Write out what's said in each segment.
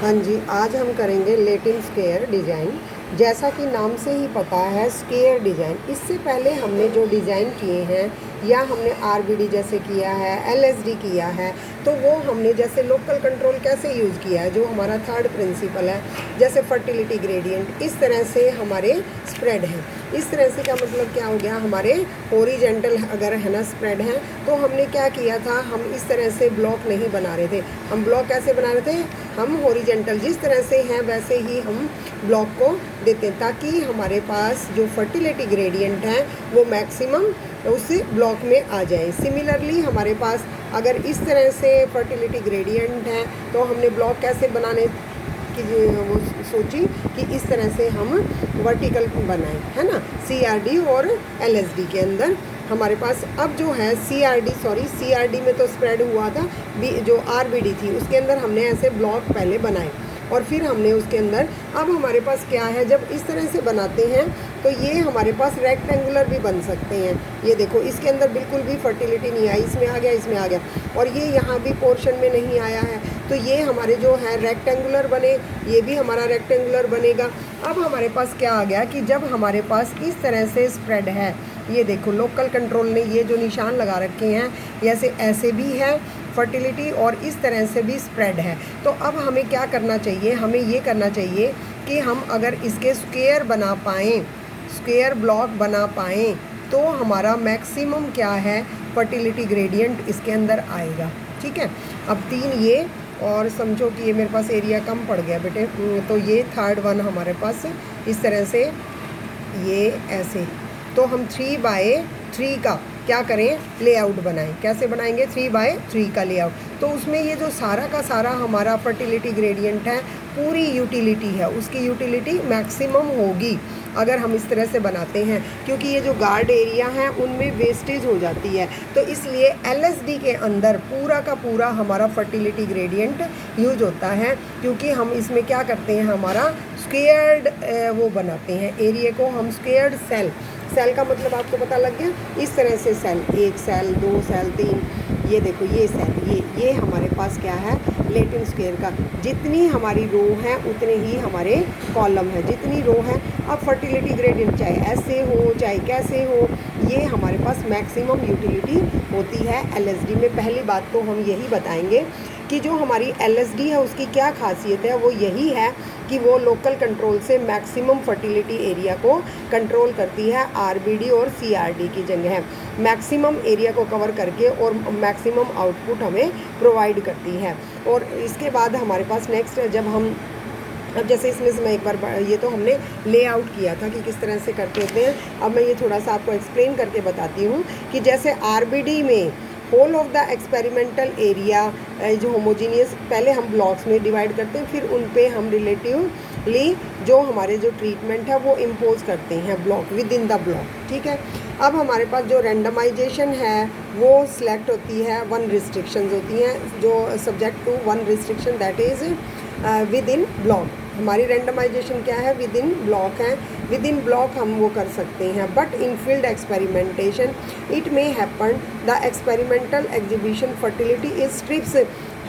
हाँ जी, आज हम करेंगे लेटिन स्क्वायर डिज़ाइन। जैसा कि नाम से ही पता है स्क्वायर डिज़ाइन। इससे पहले हमने जो डिज़ाइन किए हैं या हमने आरबीडी जैसे किया है, एलएसडी किया है, तो वो हमने जैसे लोकल कंट्रोल कैसे यूज़ किया है, जो हमारा थर्ड प्रिंसिपल है, जैसे फर्टिलिटी ग्रेडियंट, इस तरह से हमारे स्प्रेड हैं। इस तरह से का मतलब क्या हो गया, हमारे ओरिजेंटल अगर है ना स्प्रेड है, तो हमने क्या किया था, हम इस तरह से ब्लॉक नहीं बना रहे थे। हम ब्लॉक कैसे बना रहे थे, हम हॉरिजेंटल जिस तरह से हैं वैसे ही हम ब्लॉक को देते हैं, ताकि हमारे पास जो फर्टिलिटी ग्रेडियंट है वो मैक्सिमम उस ब्लॉक में आ जाए। सिमिलरली हमारे पास अगर इस तरह से फर्टिलिटी ग्रेडियंट है, तो हमने ब्लॉक कैसे बनाने की वो सोची कि इस तरह से हम वर्टिकल बनाएं, है ना, सीआरडी और एलएसडी के अंदर हमारे पास अब जो है सीआरडी में तो स्प्रेड हुआ था, जो आरबीडी थी उसके अंदर हमने ऐसे ब्लॉक पहले बनाए और फिर हमने उसके अंदर अब हमारे पास क्या है, जब इस तरह से बनाते हैं तो ये हमारे पास रेक्टेंगुलर भी बन सकते हैं। ये देखो इसके अंदर बिल्कुल भी फर्टिलिटी नहीं आई, इसमें आ गया, इसमें आ गया, और ये यहाँ भी पोर्शन में नहीं आया है, तो ये हमारे जो है रेक्टेंगुलर बने, ये भी हमारा रेक्टेंगुलर बनेगा। अब हमारे पास क्या आ गया कि जब हमारे पास इस तरह से स्प्रेड है, ये देखो लोकल कंट्रोल ने ये जो निशान लगा रखे हैं, ऐसे भी है फर्टिलिटी और इस तरह से भी स्प्रेड है। तो अब हमें क्या करना चाहिए, हमें ये करना चाहिए कि हम अगर इसके स्क्वायर बना पाएँ, स्क्वायर ब्लॉक बना पाएँ, तो हमारा मैक्सिमम क्या है फर्टिलिटी ग्रेडियंट इसके अंदर आएगा। ठीक है, अब 3 ये, और समझो कि ये मेरे पास एरिया कम पड़ गया बेटे, तो ये थर्ड वन हमारे पास इस तरह से, ये ऐसे, तो हम 3/3 का क्या करें, लेआउट बनाएं। कैसे बनाएंगे, 3/3 का लेआउट। तो उसमें ये जो सारा का सारा हमारा फर्टिलिटी ग्रेडियंट है, पूरी यूटिलिटी है, उसकी यूटिलिटी मैक्सिमम होगी अगर हम इस तरह से बनाते हैं, क्योंकि ये जो गार्ड एरिया है उनमें वेस्टेज हो जाती है। तो इसलिए एलएसडी के अंदर पूरा का पूरा हमारा फर्टिलिटी ग्रेडियंट यूज होता है, क्योंकि हम इसमें क्या करते हैं, हमारा स्क्वेयर्ड वो बनाते हैं, एरिया को हम स्क्वेयर्ड सेल का मतलब आपको पता लग गया, इस तरह से सेल, 1 सेल, 2 सेल, 3, ये देखो ये सेल, ये हमारे पास क्या है, लेटिन स्क्वायर का। जितनी हमारी रो है उतने ही हमारे कॉलम है, जितनी रो है। अब फर्टिलिटी ग्रेडियंट चाहे ऐसे हो चाहे कैसे हो, ये हमारे पास मैक्सिमम यूटिलिटी होती है एलएसडी में। पहली बात तो हम यही बताएंगे कि जो हमारी एलएसडी है उसकी क्या खासियत है, वो यही है कि वो लोकल कंट्रोल से मैक्सिमम फर्टिलिटी एरिया को कंट्रोल करती है, आरबीडी और सीआरडी की जगह मैक्सिमम एरिया को कवर करके और मैक्सिमम आउटपुट हमें प्रोवाइड करती है। और इसके बाद हमारे पास नेक्स्ट, जब हम अब जैसे इसमें से मैं एक बार, ये तो हमने लेआउट किया था कि किस तरह से करते होते हैं, अब मैं ये थोड़ा सा आपको एक्सप्लेन करके बताती हूँ कि जैसे आरबीडी में whole of the experimental area जो होमोजीनियस, पहले हम ब्लॉक्स में डिवाइड करते हैं, फिर उन पे हम रिलेटिवली जो हमारे जो ट्रीटमेंट है वो इम्पोज करते हैं block with in the block. ठीक है, अब हमारे पास जो रैंडमाइजेशन है वो सिलेक्ट होती है, 1 रिस्ट्रिक्शंस होती हैं, जो subject to 1 restriction, that is within block. हमारी रैंडमाइजेशन क्या है, विद इन ब्लॉक है, विद इन ब्लॉक हम वो कर सकते हैं। But in field experimentation it may happen the experimental exhibition fertility is strips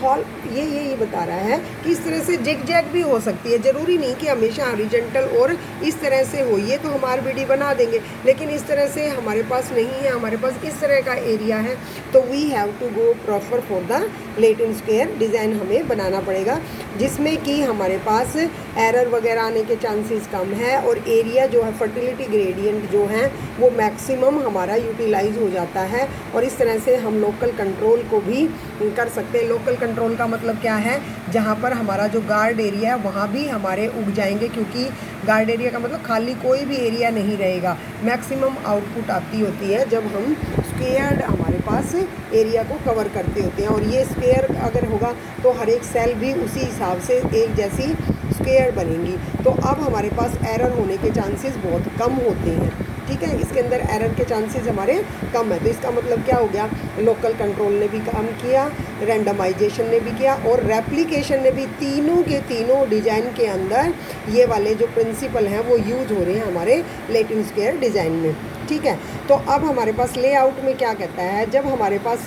hall, ये बता रहा है कि इस तरह से जिग जैग भी हो सकती है, ज़रूरी नहीं कि हमेशा हॉरिजॉन्टल और इस तरह से हो। ये तो हम आरबीडी बना देंगे, लेकिन इस तरह से हमारे पास नहीं है, हमारे पास इस तरह का एरिया है, तो we have to go proper for the Latin square design हमें बनाना पड़ेगा, जिसमें कि हमारे पास एरर वगैरह आने के चांसेस कम है और एरिया जो है फर्टिलिटी ग्रेडियंट जो है वो मैक्सिमम हमारा यूटिलाइज हो जाता है। और इस तरह से हम लोकल कंट्रोल को भी कर सकते हैं। लोकल कंट्रोल का मतलब क्या है, जहाँ पर हमारा जो गार्ड एरिया है वहाँ भी हमारे उग जाएंगे, क्योंकि गार्ड एरिया का मतलब खाली कोई भी एरिया नहीं रहेगा। मैक्सिमम आउटपुट आती होती है जब हम स्क्वेयर्ड हमारे पास एरिया को कवर करते होते हैं, और ये स्क्वेयर अगर होगा तो हर एक सेल भी उसी हिसाब से एक जैसी स्क्वेयर बनेंगी। तो अब हमारे पास एरर होने के चांसेस बहुत कम होते हैं। ठीक है, इसके अंदर एरर के चांसेस हमारे कम है। तो इसका मतलब क्या हो गया, लोकल कंट्रोल ने भी काम किया, रैंडमाइजेशन ने भी किया और रेप्लिकेशन ने भी, तीनों के तीनों डिज़ाइन के अंदर ये वाले जो प्रिंसिपल हैं वो यूज हो रहे हैं हमारे लेटिन स्क्वायर डिज़ाइन में। ठीक है। तो अब हमारे पास लेआउट में क्या कहता है, जब हमारे पास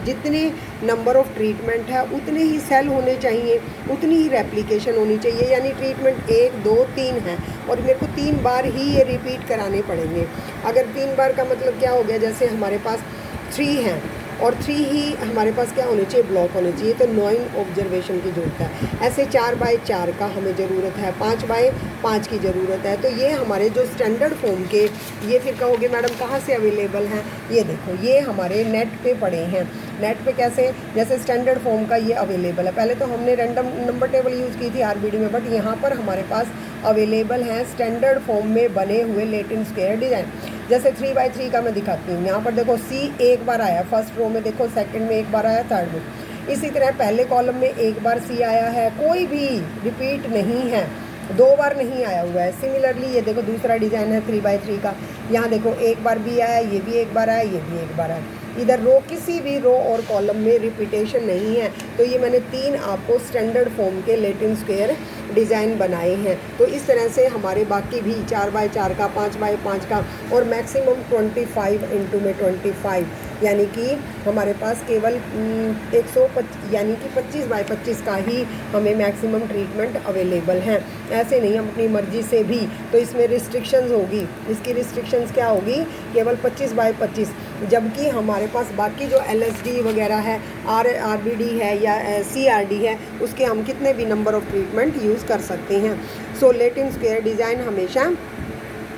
जितने नंबर ऑफ ट्रीटमेंट है उतने ही सेल होने चाहिए, उतनी ही रेप्लिकेशन होनी चाहिए, यानी ट्रीटमेंट 1 2 3 है और मेरे को 3 बार ही ये रिपीट कराने पड़ेंगे। अगर 3 बार का मतलब क्या हो गया, जैसे हमारे पास 3 हैं और 3 ही हमारे पास क्या होने चाहिए, ब्लॉक होने चाहिए, तो 9 ऑब्जर्वेशन की ज़रूरत है। ऐसे 4 बाय 4 का हमें ज़रूरत है, 5 बाय 5 की ज़रूरत है। तो ये हमारे जो स्टैंडर्ड फॉर्म के, ये फिर कहोगे मैडम कहाँ से अवेलेबल हैं, ये देखो ये हमारे नेट पे पड़े हैं। नेट पे कैसे, जैसे स्टैंडर्ड फॉर्म का ये अवेलेबल है। पहले तो हमने रैंडम नंबर टेबल यूज़ की थी आरबीडी में, बट यहाँ पर हमारे पास अवेलेबल हैं स्टैंडर्ड फॉर्म में बने हुए लेटिन स्क्वायर डिज़ाइन। जैसे 3 बाय 3 का मैं दिखाती हूँ। यहाँ पर देखो सी एक बार आया फर्स्ट रो में, देखो सेकंड में एक बार आया, थर्ड में। इसी तरह पहले कॉलम में एक बार सी आया है, कोई भी रिपीट नहीं है, 2 बार नहीं आया हुआ है। सिमिलरली ये देखो दूसरा डिज़ाइन है 3 बाय 3 का, यहाँ देखो एक बार भी आया, ये भी एक बार आया, ये भी एक बार आया। इधर रो, किसी भी रो और कॉलम में रिपीटेशन नहीं है। तो ये मैंने 3 आपको स्टैंडर्ड फॉर्म के लेटिन स्क्वायर डिज़ाइन बनाए हैं। तो इस तरह से हमारे बाकी भी 4 बाय 4 का, 5 बाय 5 का और मैक्सिमम 25 इंटू में 25, यानी कि हमारे पास केवल 125 यानी कि 25 बाय 25 का ही हमें मैक्सिमम ट्रीटमेंट अवेलेबल हैं। ऐसे नहीं हम अपनी मर्ज़ी से भी, तो इसमें रिस्ट्रिक्शंस होगी। इसकी रिस्ट्रिक्शंस क्या होगी, केवल 25 बाय 25, जबकि हमारे पास बाकी जो LSD वगैरह है, RBD है या CRD है, उसके हम कितने भी नंबर ऑफ़ ट्रीटमेंट यूज़ कर सकते हैं। सो लेटिन स्क्वायर डिज़ाइन हमेशा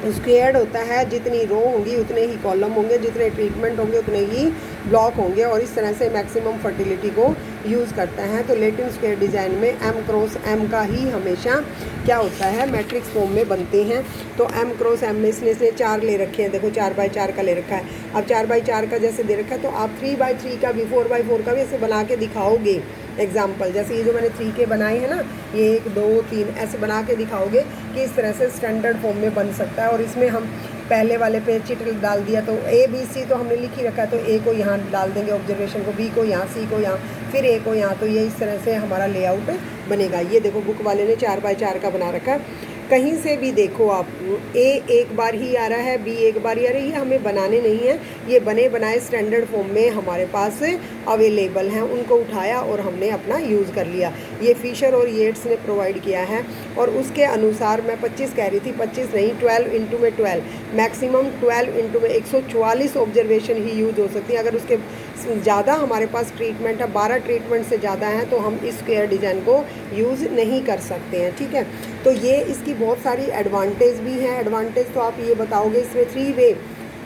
स्क्वेयर्ड होता है, जितनी रो होंगी उतने ही कॉलम होंगे, जितने ट्रीटमेंट होंगे उतने ही ब्लॉक होंगे, और इस तरह से मैक्सिमम फर्टिलिटी को यूज़ करता है। तो लेटिन स्क्वायर डिज़ाइन में M क्रॉस M का ही हमेशा क्या होता है, मैट्रिक्स फॉर्म में बनते हैं। तो M क्रॉस M में इसने 4 ले रखे हैं, देखो 4 बाय 4 का ले रखा है। अब 4 बाय 4 का जैसे दे रखा है, तो आप 3 बाय 3 का भी, 4 बाय 4 का भी ऐसे बना के दिखाओगे। एग्जाम्पल जैसे ये जो मैंने 3 के बनाए हैं ना, ये 1 2 3 ऐसे बना के दिखाओगे कि इस तरह से स्टैंडर्ड फॉर्म में बन सकता है। और इसमें हम पहले वाले पे चिट डाल दिया, तो ABC तो हमने लिख ही रखा है, तो A को यहाँ डाल देंगे ऑब्जर्वेशन को, B को यहाँ, C को यहाँ, फिर A को यहाँ। तो ये इस तरह से हमारा लेआउट बनेगा। ये देखो बुक वाले ने 4 बाय 4 का बना रखा है। कहीं से भी देखो आप, A एक बार ही आ रहा है, B एक बार ही आ रही है, हमें बनाने नहीं है। ये बने बनाए स्टैंडर्ड फॉर्म में हमारे पास अवेलेबल हैं, उनको उठाया और हमने अपना यूज़ कर लिया। ये फिशर और येट्स ने प्रोवाइड किया है, और उसके अनुसार मैं 25 कह रही थी, 25 नहीं 12 इंटू में 12, मैक्सिमम 12 इंटू में 144 ऑब्जर्वेशन ही यूज हो सकती है। अगर उसके ज़्यादा हमारे पास ट्रीटमेंट है, 12 ट्रीटमेंट से ज़्यादा हैं, तो हम इस स्क्वायर डिज़ाइन को यूज़ नहीं कर सकते हैं। ठीक है, तो ये इसकी बहुत सारी एडवांटेज भी हैं। एडवांटेज तो आप ये बताओगे, इसमें 3 वे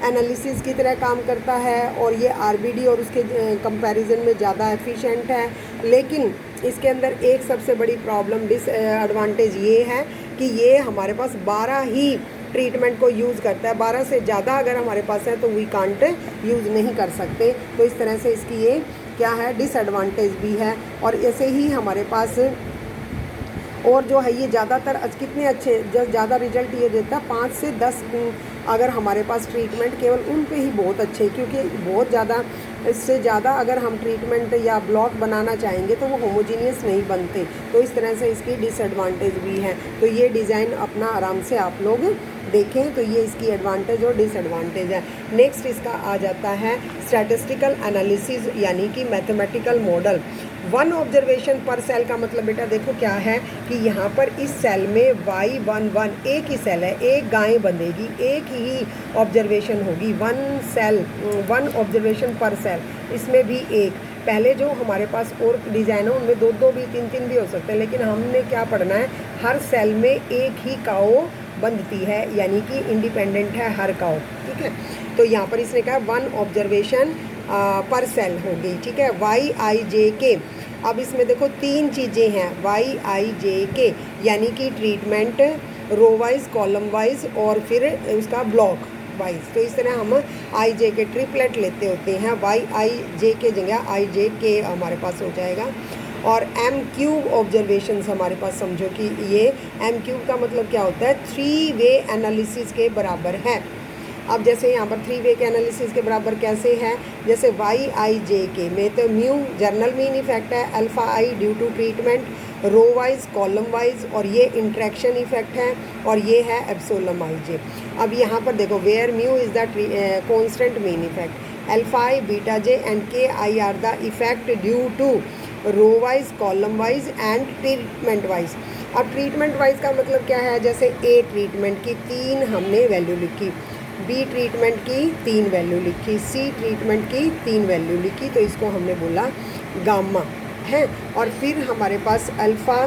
एनालिसिस की तरह काम करता है, और ये RBD और उसके कंपैरिजन में ज़्यादा एफिशिएंट है। लेकिन इसके अंदर एक सबसे बड़ी प्रॉब्लम, डिसएडवांटेज ये है कि ये हमारे पास 12 ही ट्रीटमेंट को यूज़ करता है। 12 से ज़्यादा अगर हमारे पास है तो वी कांट यूज़ नहीं कर सकते। तो इस तरह से इसकी ये क्या है, डिसएडवांटेज भी है। और ऐसे ही हमारे पास और जो है ये ज़्यादातर कितने अच्छे ज़्यादा रिजल्ट ये देता है, 5 से 10 अगर हमारे पास ट्रीटमेंट केवल उन पे ही बहुत अच्छे, क्योंकि बहुत ज़्यादा, इससे ज़्यादा अगर हम ट्रीटमेंट या ब्लॉक बनाना चाहेंगे तो वो होमोजीनियस नहीं बनते। तो इस तरह से इसकी डिसएडवांटेज भी है। तो ये डिज़ाइन अपना आराम से आप लोग देखें, तो ये इसकी एडवांटेज और डिसएडवांटेज है। नेक्स्ट इसका आ जाता है स्टैटिस्टिकल एनालिसिस, यानी कि मैथमेटिकल मॉडल। 1 ऑब्जर्वेशन पर सेल का मतलब बेटा देखो क्या है कि यहाँ पर इस सेल में Y11 एक ही सेल है, एक गाय बंधेगी, एक ही ऑब्जर्वेशन होगी, 1 ऑब्जर्वेशन पर सेल, इसमें भी एक। पहले जो हमारे पास और डिज़ाइन है उनमें 2 भी 3 भी हो सकते हैं, लेकिन हमने क्या पढ़ना है, हर सेल में एक ही काओ बंधती है, यानी कि इंडिपेंडेंट है हर काओ। ठीक है, तो यहाँ पर इसने कहा 1 ऑब्जर्वेशन पर सेल होगी। ठीक है, YIJK। अब इसमें देखो 3 चीज़ें हैं, YIJK यानी कि treatment row wise, column wise और फिर उसका ब्लॉक वाइज। तो इस तरह हम IJK ट्रिपलेट लेते होते हैं, YIJ के जगह IJK हमारे पास हो जाएगा। और M³ ऑब्जर्वेशंस हमारे पास, समझो कि ये M³ का मतलब क्या होता है, 3 वे एनालिसिस के बराबर है। अब जैसे यहाँ पर 3 वे के एनालिसिस के बराबर कैसे है, जैसे YIJK में तो म्यू जर्नल मीन इफेक्ट है, alpha I due to treatment, row wise, column wise, और ये इंट्रैक्शन इफेक्ट है, और ये है एप्सिलॉन आई जे। अब यहाँ पर देखो, where mu is the constant mean effect, alpha i, beta J and k i are the effect due to row wise, column wise and treatment wise. अब ट्रीटमेंट वाइज का मतलब क्या है, जैसे ए ट्रीटमेंट की 3 हमने वैल्यू लिखी, बी ट्रीटमेंट की 3 वैल्यू लिखी, सी ट्रीटमेंट की 3 वैल्यू लिखी, तो इसको हमने बोला गामा है। और फिर हमारे पास अल्फ़ा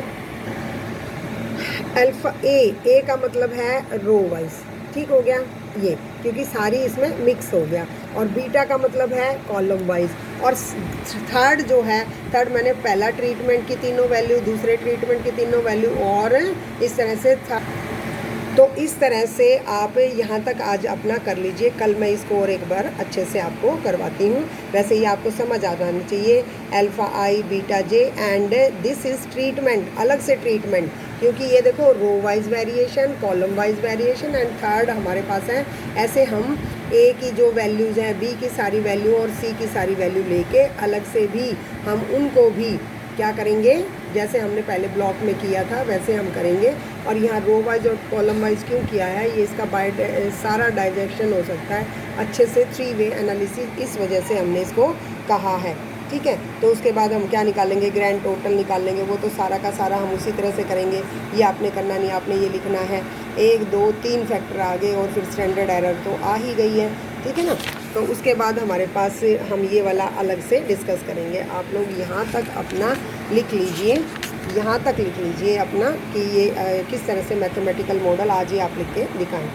ए का मतलब है रो वाइज, ठीक हो गया ये, क्योंकि सारी इसमें मिक्स हो गया, और बीटा का मतलब है कॉलम वाइज, और थर्ड जो है, थर्ड मैंने पहला ट्रीटमेंट की तीनों वैल्यू, दूसरे ट्रीटमेंट की तीनों वैल्यू, और इस तरह से था। तो इस तरह से आप यहाँ तक आज अपना कर लीजिए, कल मैं इसको और एक बार अच्छे से आपको करवाती हूँ। वैसे ये आपको समझ आ जाना चाहिए, alpha I, beta J and this is treatment, अलग से ट्रीटमेंट, क्योंकि ये देखो row wise variation, column wise variation and third हमारे पास है। ऐसे हम ए की जो वैल्यूज़ हैं, बी की सारी वैल्यू और सी की सारी वैल्यू लेके अलग से भी हम उनको भी क्या करेंगे, जैसे हमने पहले ब्लॉक में किया था वैसे हम करेंगे। और यहाँ रो वाइज और कॉलम वाइज क्यों किया है, ये इसका सारा डाइजेक्शन हो सकता है अच्छे से, 3 वे एनालिसिस, इस वजह से हमने इसको कहा है, ठीक है। तो उसके बाद हम क्या निकालेंगे, ग्रैंड टोटल निकालेंगे, वो तो सारा का सारा हम उसी तरह से करेंगे। ये आपने करना नहीं, आपने ये लिखना है 1 2 3 फैक्टर आ गए, और फिर स्टैंडर्ड एरर तो आ ही गई है, ठीक है ना। तो उसके बाद हमारे पास हम ये वाला अलग से डिस्कस करेंगे। आप लोग यहाँ तक अपना लिख लीजिए, यहाँ तक लिख लीजिए अपना कि ये किस तरह से मैथमेटिकल मॉडल आज ही आप लिख के दिखाएं।